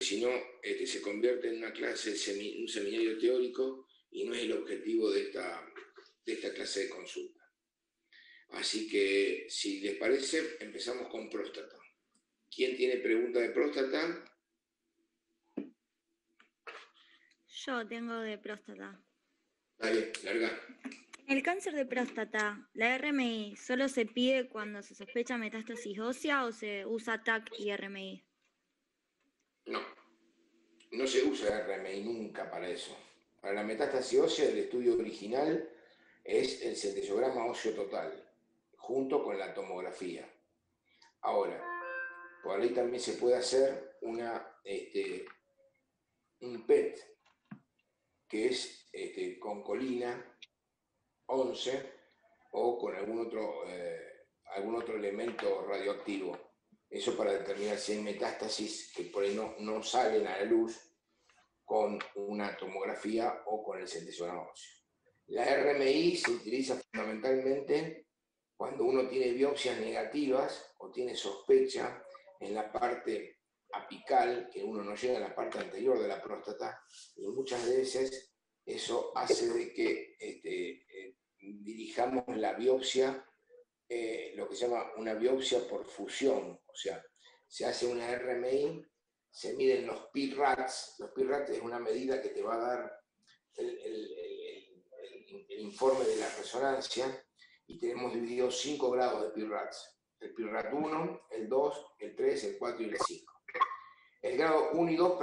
si no se convierte en una clase, un seminario teórico, y no es el objetivo de esta clase de consulta. Así que, si les parece, empezamos con próstata. ¿Quién tiene pregunta de próstata? Yo tengo de próstata. Dale, larga. En el cáncer de próstata, ¿la RMI solo se pide cuando se sospecha metástasis ósea o se usa TAC y RMI? No se usa RMI nunca para eso. Para la metástasis ósea, el estudio original es el centellograma óseo total, junto con la tomografía. Ahora, por ahí también se puede hacer un PET, que es con colina 11 o con algún otro elemento radioactivo. Eso para determinar si hay metástasis que por ahí no salen a la luz con una tomografía o con el centellograma óseo. La RMI se utiliza fundamentalmente cuando uno tiene biopsias negativas o tiene sospecha en la parte apical, que uno no llega a la parte anterior de la próstata, y muchas veces eso hace de que dirijamos la biopsia, lo que se llama una biopsia por fusión, o sea, se hace una RMI, se miden los PIRATs. Los PIRATs es una medida que te va a dar el informe de la resonancia, y tenemos dividido 5 grados de PIRATs. El PIRAT 1, el 2, el 3, el 4 y el 5. El grado 1 y 2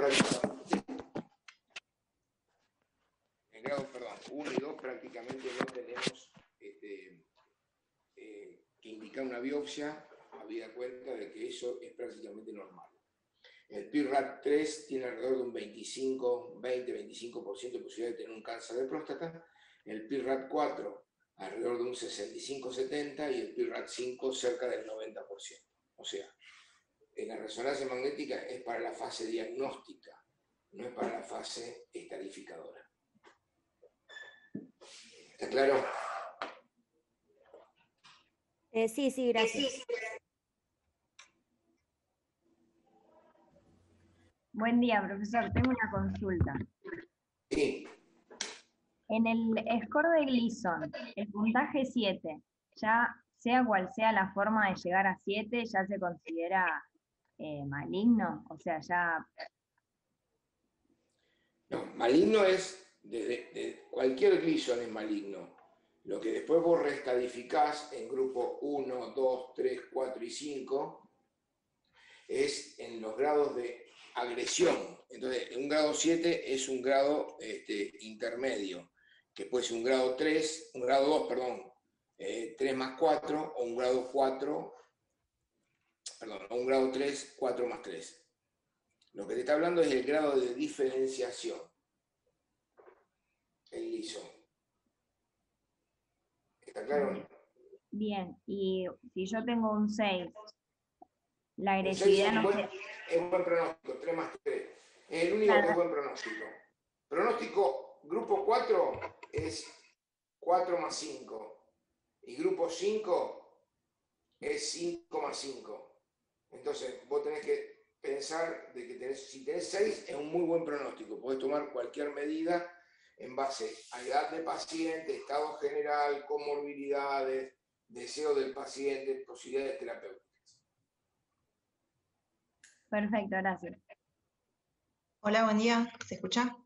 prácticamente no tenemos que indicar una biopsia, habida cuenta de que eso es prácticamente normal. El PIRAT 3 tiene alrededor de un 20-25% de posibilidad de tener un cáncer de próstata, el PIRAT 4 alrededor de un 65-70% y el PIRAT 5 cerca del 90%. O sea, en la resonancia magnética es para la fase diagnóstica, no es para la fase estadificadora. ¿Está claro? Sí, gracias. Buen día, profesor. Tengo una consulta. Sí. En el score de Gleason, el puntaje 7, ya sea cual sea la forma de llegar a 7, ya se considera maligno, o sea, ya... No, maligno es, de cualquier Gleason es maligno. Lo que después vos reestadificás en grupo 1, 2, 3, 4 y 5 es en los grados de agresión. Entonces, un grado 7 es un grado intermedio, que puede ser un grado 3, un grado 2, perdón, 3 más 4, o un grado 4, perdón, o un grado 3, 4 más 3. Lo que te está hablando es el grado de diferenciación, el liso. ¿Está claro? Bien, y si yo tengo un 6, la Un 6 agresividad no sé... es un buen pronóstico, 3 más 3. Es el único que es buen pronóstico. Pronóstico grupo 4 es 4 más 5. Y grupo 5 es 5 más 5. Entonces, vos tenés que pensar de que si tenés 6 es un muy buen pronóstico. Podés tomar cualquier medida en base a edad del paciente, estado general, comorbilidades, deseo del paciente, posibilidades terapéuticas. Perfecto, gracias. Hola, buen día. ¿Se escucha?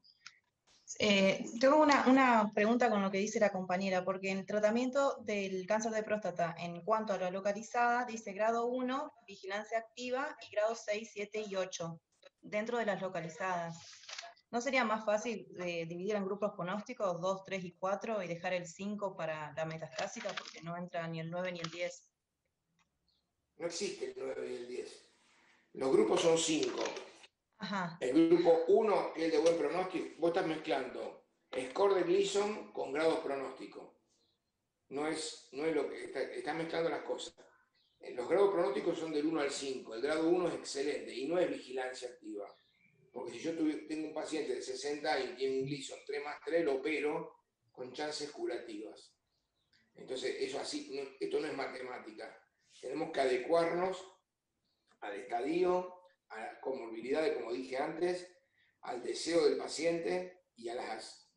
Tengo una pregunta con lo que dice la compañera, porque en el tratamiento del cáncer de próstata, en cuanto a la localizada, dice grado 1, vigilancia activa, y grado 6, 7 y 8, dentro de las localizadas. ¿No sería más fácil dividir en grupos pronósticos 2, 3 y 4 y dejar el 5 para la metastásica, porque no entra ni el 9 ni el 10? No existe el 9 y el 10. Los grupos son 5. Ajá. El grupo 1, que es el de buen pronóstico, vos estás mezclando score de Gleason con grados pronósticos. No es lo que estás mezclando las cosas. Los grados pronósticos son del 1 al 5. El grado 1 es excelente y no es vigilancia activa. Porque si yo tengo un paciente de 60 años y tiene un Gleason 3 más 3, lo opero con chances curativas. Entonces, eso así, esto no es matemática. Tenemos que adecuarnos al estadio, a las comorbilidades, como dije antes, al deseo del paciente y a las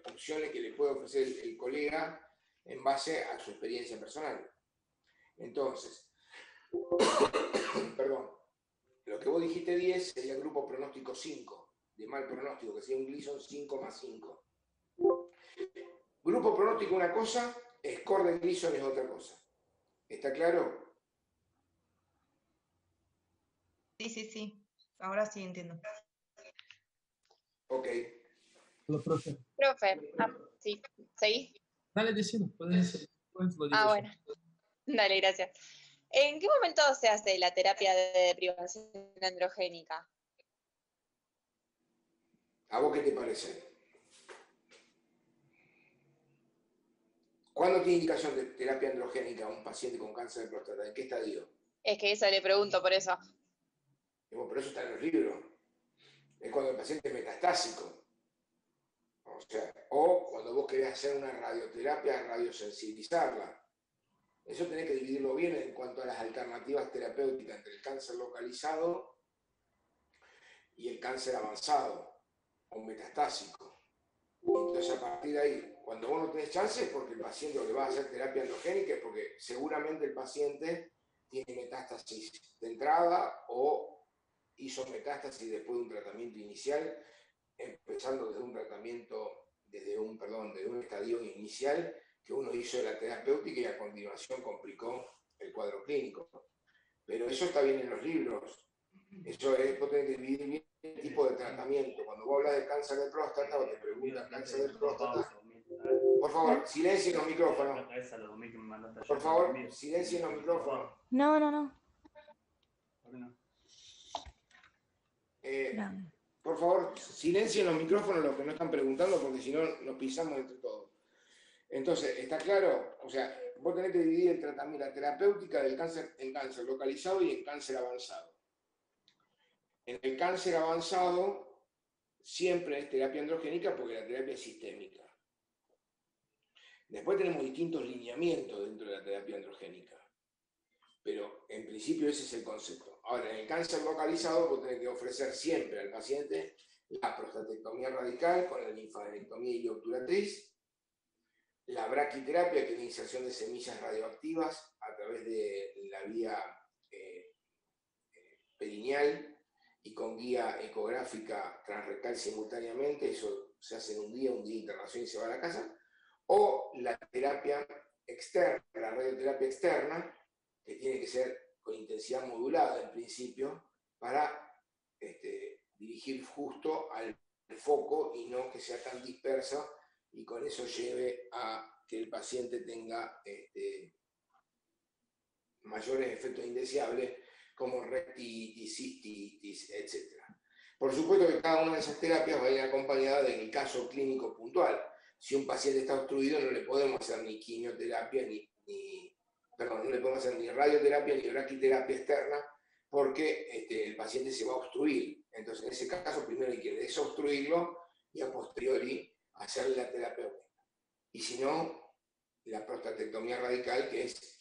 opciones que le puede ofrecer el colega en base a su experiencia personal. Entonces, perdón, lo que vos dijiste 10 sería el grupo pronóstico 5, de mal pronóstico, que sería un Gleason 5 más 5. Grupo pronóstico una cosa, score de Gleason es otra cosa. ¿Está claro? Sí, sí, sí. Ahora sí entiendo. Ok. Hola, profe. Profe, sí, ¿seguís? Dale, decimos, puedes decir. Después lo digo yo. Bueno, dale, gracias. ¿En qué momento se hace la terapia de deprivación androgénica? ¿A vos qué te parece? ¿Cuándo tiene indicación de terapia androgénica un paciente con cáncer de próstata? ¿En qué estadio? Es que eso le pregunto por eso. Pero eso está en los libros. Es cuando el paciente es metastásico. O sea, o cuando vos querés hacer una radioterapia, radiosensibilizarla. Eso tenés que dividirlo bien en cuanto a las alternativas terapéuticas entre el cáncer localizado y el cáncer avanzado o metastásico. Entonces, a partir de ahí, cuando vos no tenés chance es porque el paciente le va a hacer terapia androgénica, es porque seguramente el paciente tiene metástasis de entrada o hizo metástasis después de un tratamiento inicial, empezando desde un tratamiento, desde un estadio inicial que uno hizo de la terapéutica y a continuación complicó el cuadro clínico. Pero eso está bien en los libros. Eso es, vos tenés que dividir bien el tipo de tratamiento. Cuando vos hablas de cáncer de próstata o te preguntan cáncer de próstata, por favor, silencien los micrófonos. Por favor, silencien los micrófonos. No. Por favor, silencien los micrófonos los que no están preguntando, porque si no nos pisamos entre todos. Entonces, ¿está claro? O sea, vos tenés que dividir el tratamiento, la terapéutica del cáncer en cáncer localizado y en cáncer avanzado. En el cáncer avanzado siempre es terapia androgénica porque la terapia es sistémica. Después tenemos distintos lineamientos dentro de la terapia androgénica. Pero en principio ese es el concepto. Ahora, en el cáncer localizado vos tenés que ofrecer siempre al paciente la prostatectomía radical con la linfadenectomía ileobturatriz, la braquiterapia, que es la inserción de semillas radioactivas a través de la vía perineal y con guía ecográfica transrectal simultáneamente, eso se hace en un día de internación y se va a la casa, o la terapia externa, la radioterapia externa, que tiene que ser con intensidad modulada en principio, para dirigir justo al foco y no que sea tan dispersa y con eso lleve a que el paciente tenga mayores efectos indeseables como rectitis, cistitis, etc. Por supuesto que cada una de esas terapias va a ir acompañada del caso clínico puntual. Si un paciente está obstruido no le podemos hacer ni quimioterapia, no le podemos hacer ni radioterapia ni braquiterapia externa porque el paciente se va a obstruir. Entonces en ese caso primero hay que desobstruirlo y a posteriori hacerle la terapia. Y si no, la prostatectomía radical, que es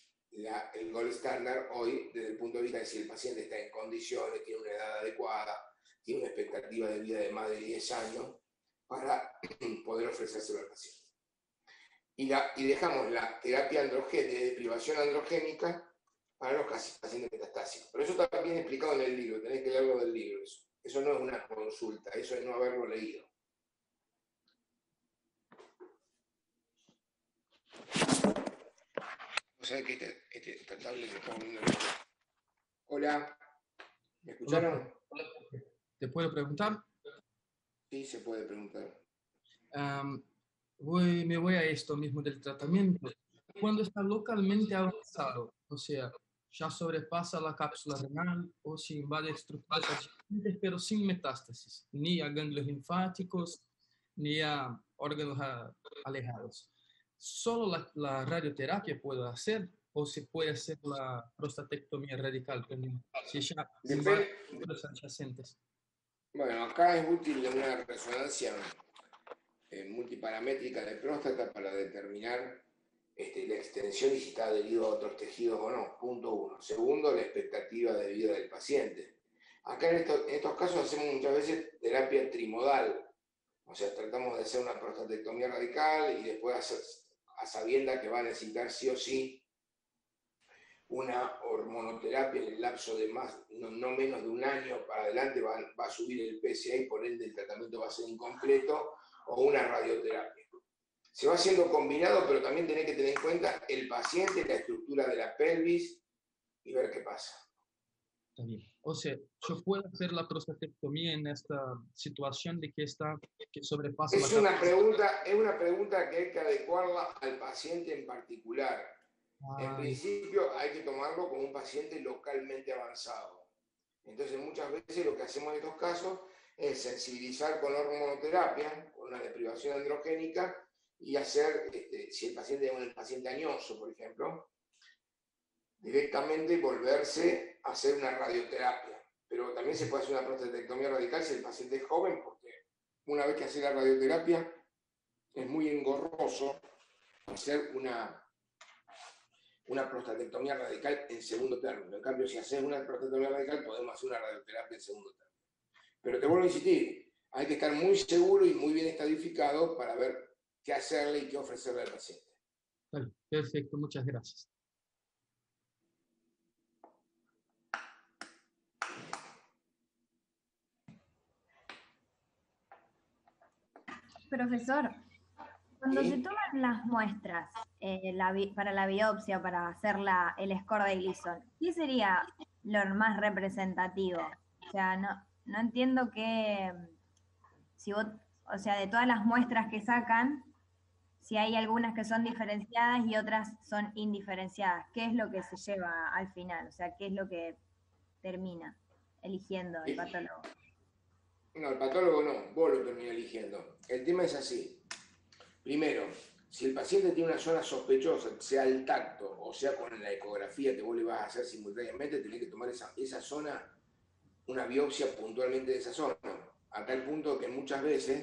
el gold standard hoy desde el punto de vista de si el paciente está en condiciones, tiene una edad adecuada, tiene una expectativa de vida de más de 10 años para poder ofrecérselo al paciente. Y dejamos la terapia androgénica, de privación androgénica, para los pacientes metastásicos. Pero eso está bien explicado en el libro, tenés que leerlo del libro. Eso no es una consulta, eso es no haberlo leído. O sea que esta tablet se está poniendo. Hola, ¿me escucharon? Hola, profe. ¿Te puedo preguntar? Sí, se puede preguntar. Me voy a esto mismo del tratamiento. Cuando está localmente avanzado, o sea, ya sobrepasa la cápsula renal o si invade estructuras adyacentes, pero sin metástasis, ni a ganglios linfáticos, ni a órganos alejados. ¿Solo la radioterapia puedo hacer o se puede hacer la prostatectomía radical también? Si ya invade estructuras adyacentes. Bueno, acá es útil una resonancia multiparamétrica de próstata para determinar la extensión y si está adherido a otros tejidos o no, punto 1. Segundo, la expectativa de vida del paciente. Acá en estos casos hacemos muchas veces terapia trimodal, o sea, tratamos de hacer una prostatectomía radical y después a sabiendas que va a necesitar sí o sí una hormonoterapia en el lapso de no menos de un año para adelante, va a subir el PSA y por ende el tratamiento va a ser incompleto, o una radioterapia. Se va haciendo combinado, pero también tenés que tener en cuenta el paciente, la estructura de la pelvis y ver qué pasa. Está bien. O sea, yo puedo hacer la prostatectomía en esta situación de que sobrepasa Es la una pregunta que hay que adecuarla al paciente en particular. En principio hay que tomarlo como un paciente localmente avanzado. Entonces muchas veces lo que hacemos en estos casos es sensibilizar con hormonoterapia, con una deprivación androgénica, y hacer, si el paciente es un paciente añoso, por ejemplo, directamente volverse a hacer una radioterapia. Pero también se puede hacer una prostatectomía radical si el paciente es joven, porque una vez que hace la radioterapia es muy engorroso hacer una prostatectomía radical en segundo término. En cambio, si haces una prostatectomía radical, podemos hacer una radioterapia en segundo término. Pero te vuelvo a insistir, hay que estar muy seguro y muy bien estadificado para ver qué hacerle y qué ofrecerle al paciente. Perfecto, muchas gracias. Profesor, cuando ¿Sí? se toman las muestras para la biopsia, para hacer el score de Gleason, ¿qué sería lo más representativo? O sea, no entiendo si vos, o sea, de todas las muestras que sacan, si hay algunas que son diferenciadas y otras son indiferenciadas. ¿Qué es lo que se lleva al final? O sea, ¿qué es lo que termina eligiendo el patólogo? No, el patólogo no, vos lo terminás eligiendo. El tema es así. Primero, si el paciente tiene una zona sospechosa, sea el tacto o sea con la ecografía que vos le vas a hacer simultáneamente, tenés que tomar esa zona, una biopsia puntualmente de esa zona. A tal punto que muchas veces,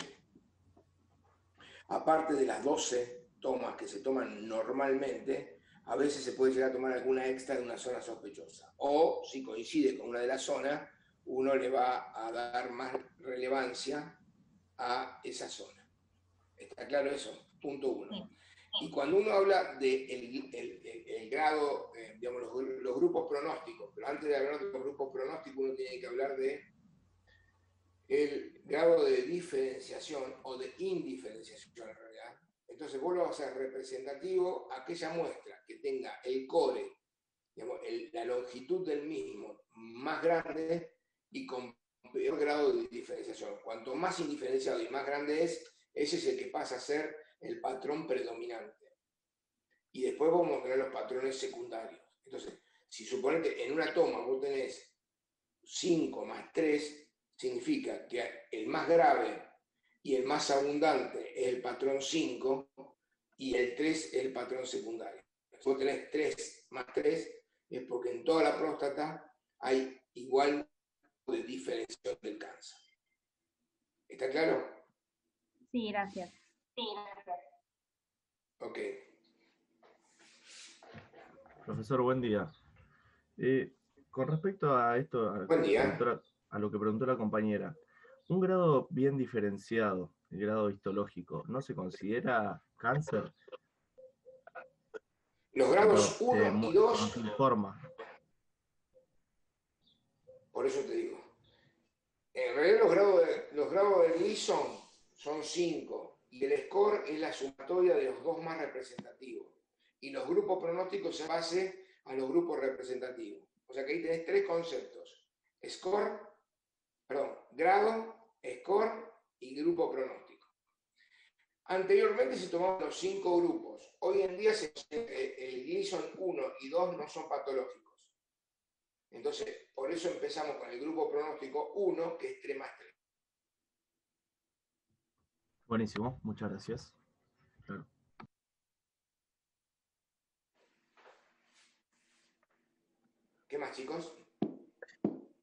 aparte de las 12 tomas que se toman normalmente, a veces se puede llegar a tomar alguna extra de una zona sospechosa. O si coincide con una de las zonas, uno le va a dar más relevancia a esa zona. ¿Está claro eso? Punto uno. Sí. Y cuando uno habla de el grado, digamos, los grupos pronósticos, pero antes de hablar de los grupos pronósticos, uno tiene que hablar de el grado de diferenciación o de indiferenciación en realidad. Entonces vos lo vas a hacer representativo a aquella muestra que tenga el core, digamos, la longitud del mismo más grande y con peor grado de diferenciación. Cuanto más indiferenciado y más grande es, ese es el que pasa a ser el patrón predominante. Y después vamos a tener los patrones secundarios. Entonces, si suponete en una toma vos tenés 5 más 3, significa que el más grave y el más abundante es el patrón 5 y el 3 es el patrón secundario. Si vos tenés 3 más 3, es porque en toda la próstata hay igual de diferenciación del cáncer. ¿Está claro? Sí, gracias. Ok. Profesor, buen día. Con respecto a esto, Buen día. a lo que preguntó la compañera, un grado bien diferenciado, el grado histológico, ¿no se considera cáncer? Los grados 1 y 2, no se informa. por eso te digo. En realidad los grados de Gleason son 5 y el score es la sumatoria de los dos más representativos. Y los grupos pronósticos se base a los grupos representativos. O sea que ahí tenés 3 conceptos. Grado, score y grupo pronóstico. Anteriormente se tomaban los 5 grupos. Hoy en día el Gleason 1 y 2 no son patológicos. Entonces, por eso empezamos con el grupo pronóstico 1, que es 3 más 3. Buenísimo, muchas gracias. Claro. ¿Qué más, chicos?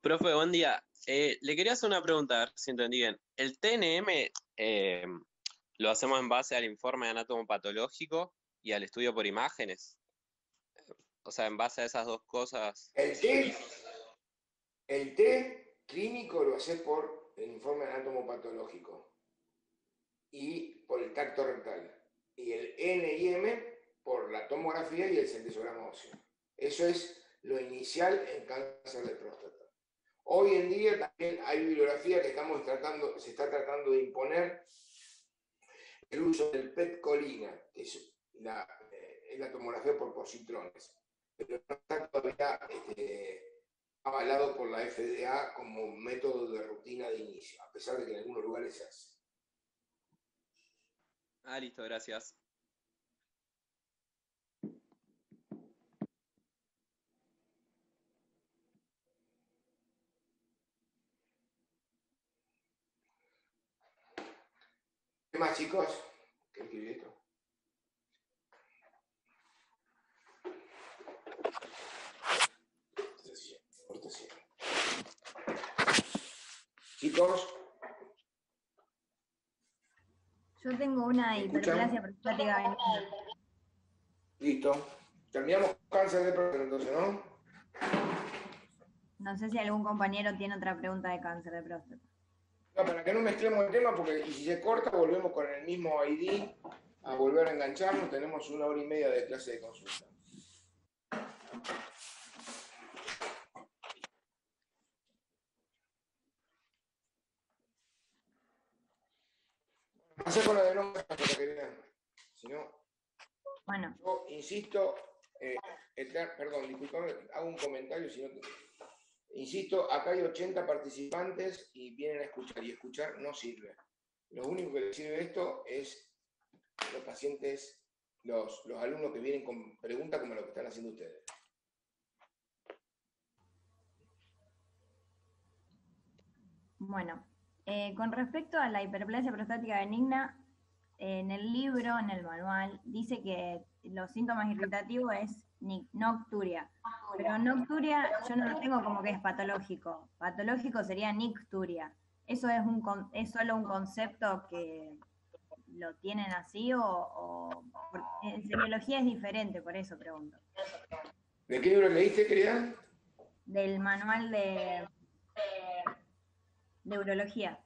Profe, buen día. Le quería hacer una pregunta, a ver si entendí bien. ¿El TNM lo hacemos en base al informe anatomopatológico y al estudio por imágenes? O sea, en base a esas dos cosas. El T clínico lo haces por el informe anatomopatológico y por el tacto rectal. Y el N&M por la tomografía y el centesograma óseo. Eso es lo inicial en cáncer de próstata. Hoy en día también hay bibliografía que se está tratando de imponer el uso del PET-colina, que es la tomografía por positrones, pero no está todavía avalado por la FDA como método de rutina de inicio, a pesar de que en algunos lugares se hace. Listo, gracias. ¿Qué más, chicos? ¿Qué escribí esto? Chicos, Yo tengo una ¿me hiperplasia escuchan? prostática benigna. Listo. Terminamos cáncer de próstata entonces, ¿no? No sé si algún compañero tiene otra pregunta de cáncer de próstata. No, para que no mezclemos el tema, porque y si se corta, volvemos con el mismo ID a volver a engancharnos. Tenemos 1 hora y media de clase de consulta. Pasé con la de no, querida. Si no, Bueno, yo insisto, perdón, disculpame, hago un comentario, si no insisto, acá hay 80 participantes y vienen a escuchar, y escuchar no sirve. Lo único que les sirve esto es los pacientes, los alumnos que vienen con preguntas como lo que están haciendo ustedes. bueno. Con respecto a la hiperplasia prostática benigna, en el libro, en el manual, dice que los síntomas irritativos es nocturia. Pero nocturia yo no lo tengo como que es patológico. Patológico sería nicturia. ¿Eso es solo un concepto que lo tienen así o en semiología es diferente? Por eso pregunto. ¿De qué libro leíste, querida? Del manual de urología.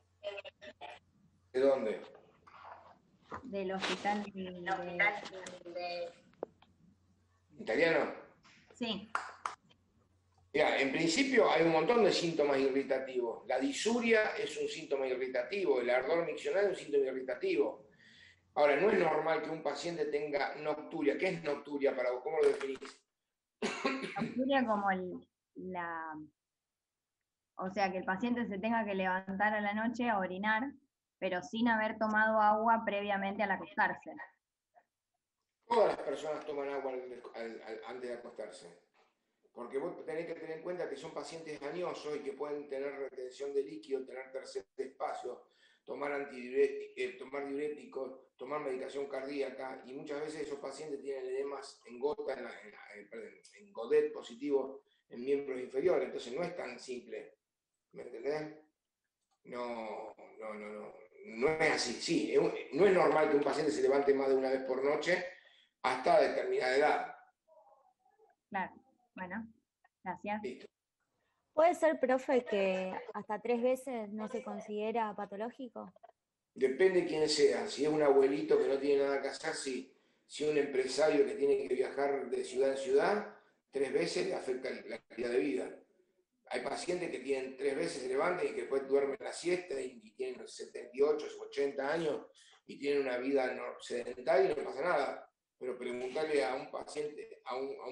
¿De dónde? Del hospital ¿Italiano? Sí. Mira, en principio hay un montón de síntomas irritativos. La disuria es un síntoma irritativo, el ardor miccional es un síntoma irritativo. Ahora, no es normal que un paciente tenga nocturia. ¿Qué es nocturia para vos? ¿Cómo lo definís? Nocturia como o sea, que el paciente se tenga que levantar a la noche a orinar, pero sin haber tomado agua previamente al acostarse. Todas las personas toman agua antes de acostarse. Porque vos tenés que tener en cuenta que son pacientes añosos y que pueden tener retención de líquido, tener tercer espacio, tomar diuréticos, tomar medicación cardíaca, y muchas veces esos pacientes tienen edemas en gota, en godet positivo en miembros inferiores, entonces no es tan simple, ¿me entendés? No es así, sí, no es normal que un paciente se levante más de una vez por noche hasta determinada edad. Claro, bueno, gracias. Listo. ¿Puede ser, profe, que hasta 3 veces no se considera patológico? Depende quién sea, si es un abuelito que no tiene nada que hacer, si un empresario que tiene que viajar de ciudad en ciudad, 3 veces le afecta la calidad de vida. Hay pacientes que tienen 3 veces, se levantan y que después duermen la siesta y tienen 78, 80 años y tienen una vida sedentaria y no pasa nada. Pero preguntarle a un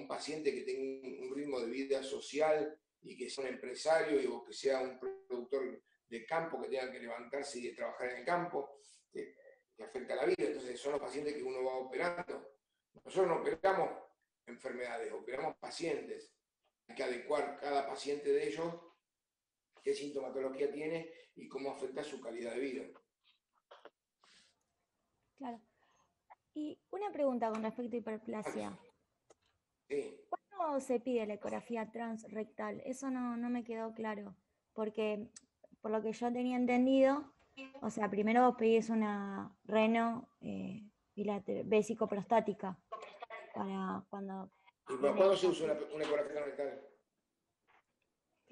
paciente que tenga un ritmo de vida social y que sea un empresario o que sea un productor de campo que tenga que levantarse y trabajar en el campo, que afecta la vida. Entonces son los pacientes que uno va operando. Nosotros no operamos enfermedades, operamos pacientes. Hay que adecuar cada paciente de ellos, qué sintomatología tiene y cómo afecta su calidad de vida. Claro. Y una pregunta con respecto a hiperplasia. Sí. ¿Cuándo se pide la ecografía transrectal? Eso no me quedó claro, porque por lo que yo tenía entendido, o sea, primero vos pedís una reno vesicoprostática para cuando... ¿Y para cuándo se usa una ecografía rectal?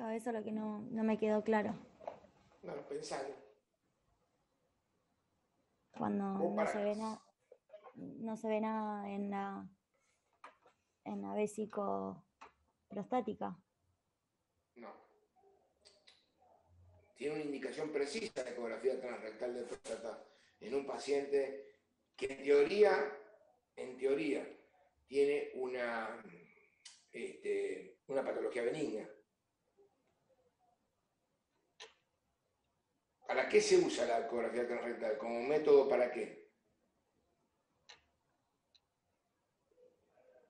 Claro, eso es lo que no me quedó claro. No, pensalo. Cuando Vos no se ve nada, no se ve nada en la vésico prostática. No. Tiene una indicación precisa de ecografía transrectal de próstata en un paciente que en teoría, tiene una patología benigna. ¿Para qué se usa la ecografía transrectal? ¿Como método para qué?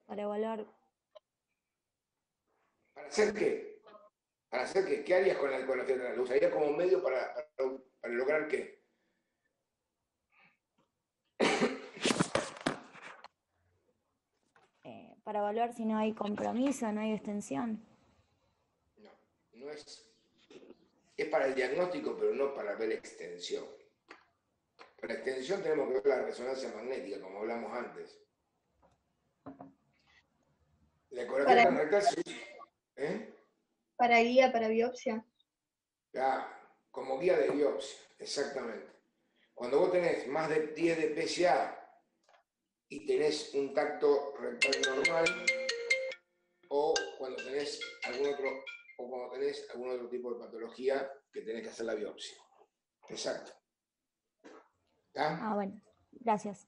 Para evaluar. ¿Para hacer qué? ¿Para hacer qué? ¿Qué harías con la ecografía transrectal? ¿Lo usarías como medio para lograr qué? Para evaluar si no hay compromiso, no hay extensión. No es. Es para el diagnóstico, pero no para ver extensión. Para extensión tenemos que ver la resonancia magnética, como hablamos antes. La ecografía transrectal se usa, para guía, para biopsia. como guía de biopsia, exactamente. Cuando vos tenés más de 10 de PSA y tenés un tacto rectal normal, o cuando tenés algún otro tipo de patología que tenés que hacer la biopsia. Exacto. ¿Está? Bueno, gracias.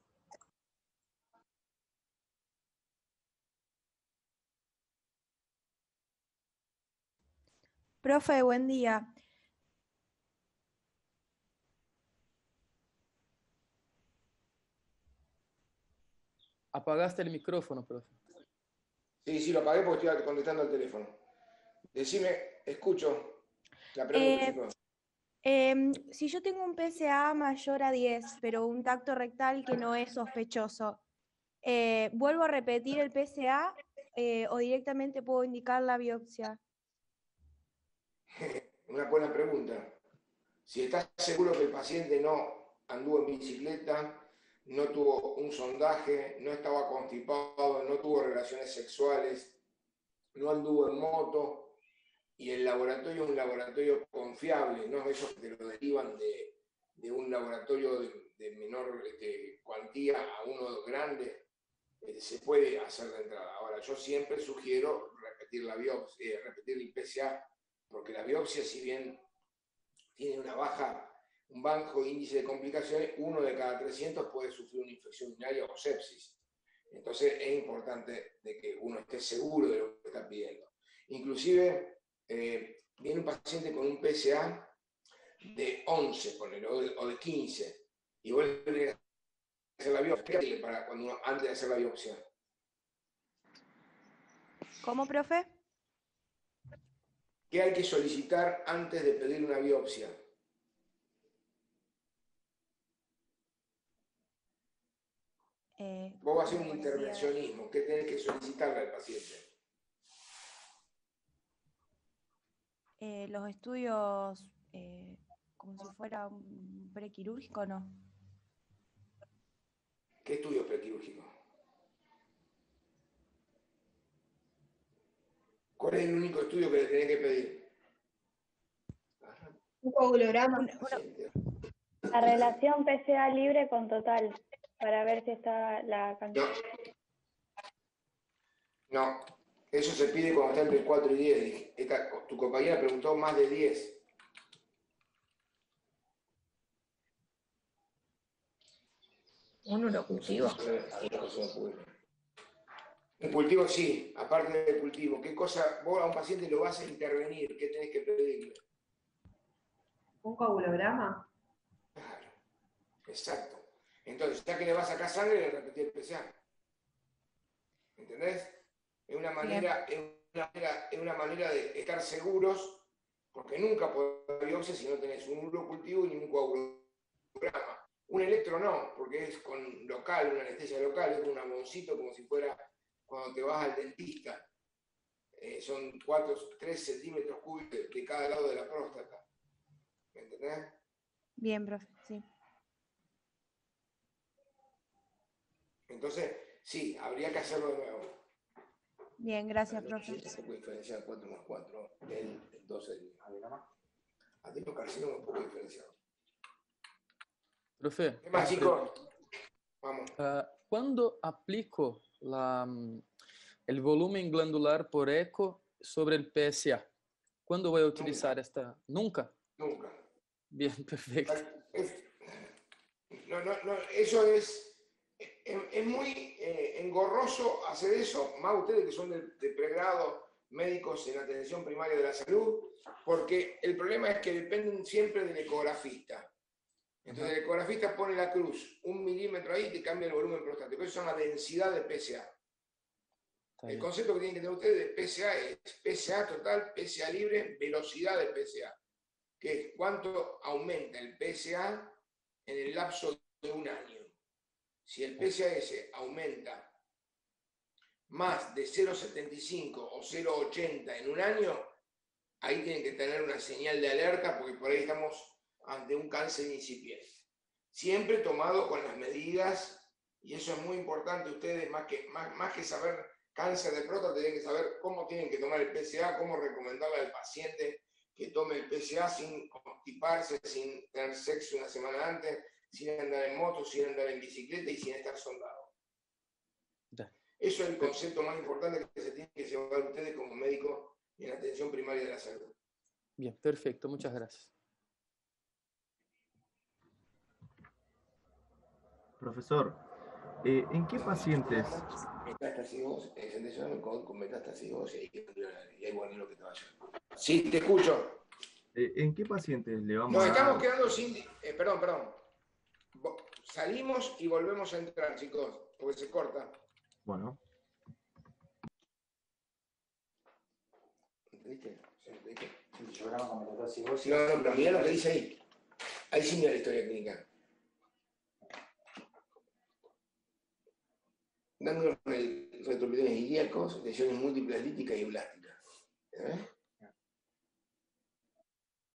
Profe, buen día. Apagaste el micrófono, profe. Sí, lo apagué porque estoy contestando al teléfono. Decime, escucho la pregunta. Si yo tengo un PSA mayor a 10, pero un tacto rectal que no es sospechoso, ¿vuelvo a repetir el PSA o directamente puedo indicar la biopsia? Una buena pregunta. Si estás seguro que el paciente no anduvo en bicicleta, no tuvo un sondaje, no estaba constipado, no tuvo relaciones sexuales, no anduvo en moto, y el laboratorio es un laboratorio confiable, no es esos que te lo derivan de un laboratorio de menor cuantía a uno grande, se puede hacer de entrada. Ahora, yo siempre sugiero repetir la biopsia, repetir el PSA, porque la biopsia, si bien tiene un bajo índice de complicaciones, 1 de cada 300 puede sufrir una infección urinaria o sepsis. Entonces es importante de que uno esté seguro de lo que está pidiendo. Inclusive, viene un paciente con un PSA de 11, o de 15, y vos le tenés que hacer la biopsia antes de hacer la biopsia. ¿Cómo, profe? ¿Qué hay que solicitar antes de pedir una biopsia? Vos vas a hacer un intervencionismo. ¿Qué tenés que solicitarle al paciente? Los estudios como si fuera un prequirúrgico, ¿no? ¿Qué estudio prequirúrgico? ¿Cuál es el único estudio que le tenés que pedir? Un coagulograma. La relación PSA libre con total, para ver si está la cantidad. No, eso se pide cuando está entre 4 y 10. Tu compañera preguntó más de 10. ¿Un urocultivo? Un cultivo sí, aparte del cultivo. ¿Qué cosa? Vos a un paciente lo vas a intervenir, ¿qué tenés que pedirle? ¿Un coagulograma? Claro, exacto. Entonces, ya que le vas a sacar sangre, le repetí el PSA. ¿Entendés? Es una manera de estar seguros, porque nunca podés hacer biopsia si no tenés un urocultivo ni un coagulograma. Un electro no, porque es con local, una anestesia local, es con un amoncito como si fuera cuando te vas al dentista. Son 3 centímetros cúbicos de cada lado de la próstata. ¿Me entendés? Bien, profe, sí. Entonces, sí, habría que hacerlo de nuevo. Bien, gracias, profe. Se puede diferenciar 4 más 4, el 12 del adenocarcinoma poco diferenciado. Profe, ¿Qué más, chicos? Vamos. Cuando aplico el volumen glandular por eco sobre el PSA, ¿cuándo voy a utilizar esta? ¿Nunca? Nunca. Bien, perfecto. No, eso es muy engorroso hacer eso, más ustedes que son de pregrado, médicos en atención primaria de la salud, porque el problema es que dependen siempre del ecografista. Entonces el ecografista pone la cruz 1 milímetro ahí y te cambia el volumen prostático. Eso es una densidad de PSA. El concepto que tienen que tener ustedes de PSA es PSA total, PSA libre, velocidad de PSA, que es cuánto aumenta el PSA en el lapso de un año. Si el PSAS aumenta más de 0,75 o 0,80 en un año, ahí tienen que tener una señal de alerta porque por ahí estamos ante un cáncer incipiente. Siempre tomado con las medidas, y eso es muy importante, ustedes más que saber cáncer de próstata, tienen que saber cómo tienen que tomar el PSA, cómo recomendarle al paciente que tome el PSA sin constiparse, sin tener sexo una semana antes, sin andar en moto, sin andar en bicicleta y sin estar sondado. Eso es el concepto más importante que se tiene que llevar ustedes como médicos en atención primaria de la salud. Bien, perfecto, muchas gracias. Profesor, ¿en qué pacientes? Metástasis con metástasis ósea y hay guanilo que te vaya. Sí, te escucho. ¿En qué pacientes le vamos Nos a estamos dar? quedando sin... perdón. Salimos y volvemos a entrar, chicos, porque se corta. Bueno. ¿Entendiste? No, pero mirá lo que dice ahí. Ahí sí mira la historia clínica. Dando retrovirales ilíacos, lesiones múltiples líticas y blásticas.